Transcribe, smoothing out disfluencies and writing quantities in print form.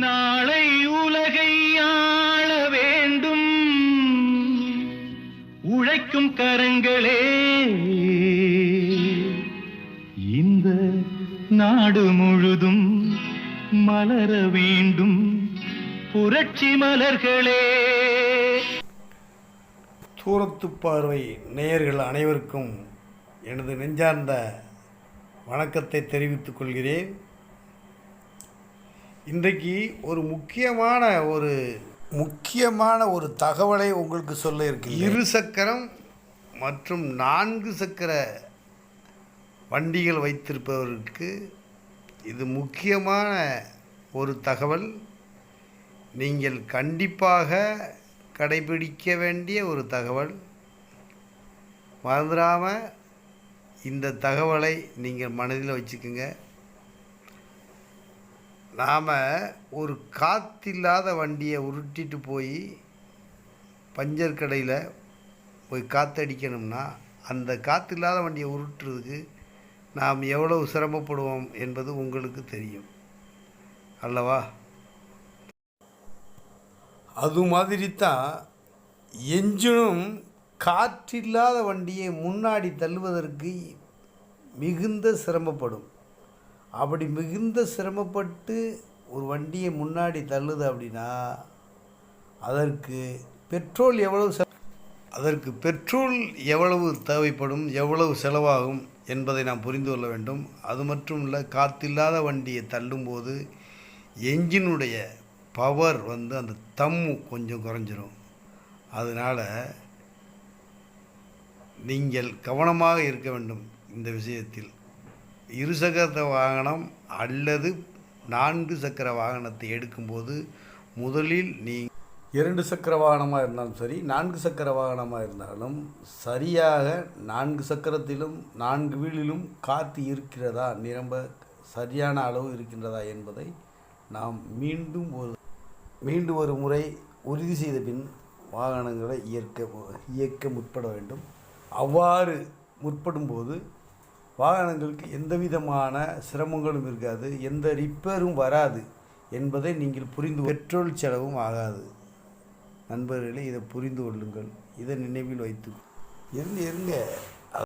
நாளை உலகை ஆள வேண்டும் உழைக்கும் கரங்களே, இந்த நாடு முழுதும் மலர வேண்டும் புரட்சி மலர்களே. தூரத்து பார்வை நேயர்கள் அனைவருக்கும் எனது நெஞ்சார்ந்த வணக்கத்தை தெரிவித்துக் கொள்கிறேன். இன்றைக்கு ஒரு முக்கியமான ஒரு தகவலை உங்களுக்கு சொல்ல இருக்கு. 2 சக்கரம் மற்றும் 4 சக்கர வண்டிகள் வைத்திருப்பவர்களுக்கு இது முக்கியமான ஒரு தகவல். நீங்கள் கண்டிப்பாக கடைபிடிக்க வேண்டிய ஒரு தகவல். மறந்துடாமல் இந்த தகவலை நீங்கள் மனதில் வச்சுக்கோங்க. நாம் ஒரு காற்றில்லாத வண்டியை உருட்டிட்டு போய் பஞ்சர் கடையில் போய் காற்றடிக்கணும்னா அந்த காற்றில்லாத வண்டியை உருட்டுறதுக்கு நாம் எவ்வளவு சிரமப்படுவோம் என்பது உங்களுக்கு தெரியும் அல்லவா? அது மாதிரி தான் என்ஜினும் காற்றில்லாத வண்டியை முன்னாடி தள்ளுவதற்கு மிகுந்த சிரமப்படும். அப்படி மிகுந்த சிரமப்பட்டு ஒரு வண்டியை முன்னாடி தள்ளுது அப்படின்னா அதற்கு பெட்ரோல் எவ்வளவு தேவைப்படும், எவ்வளவு செலவாகும் என்பதை நாம் புரிந்து கொள்ள வேண்டும். அது மட்டும் இல்லை, காற்றில்லாத வண்டியை தள்ளும்போது என்ஜினுடைய பவர் அந்த தம்மு கொஞ்சம் குறைஞ்சிரும். அதனால் நீங்கள் கவனமாக இருக்க வேண்டும் இந்த விஷயத்தில். 2 சக்கர வாகனம் அல்லது 4 சக்கர வாகனத்தை எடுக்கும்போது முதலில் 2 சக்கர வாகனமாக இருந்தாலும் சரி, 4 சக்கர வாகனமாக இருந்தாலும் சரியாக 4 சக்கரத்திலும் 4 வீலிலும் காற்று இருக்கிறதா, நிரம்ப சரியான அளவு இருக்கின்றதா என்பதை நாம் மீண்டும் ஒரு முறை உறுதி செய்த பின் வாகனங்களை இயக்க முற்பட வேண்டும். அவ்வாறு முற்படும்போது வாகனங்களுக்கு எந்த விதமான சிரமங்களும் இருக்காது, எந்த ரிப்பேரும் வராது என்பதை நீங்கள் பெட்ரோல் செலவும் ஆகாது. நண்பர்களே, இதை புரிந்து கொள்ளுங்கள். இதை நினைவில் வைத்து இருங்க.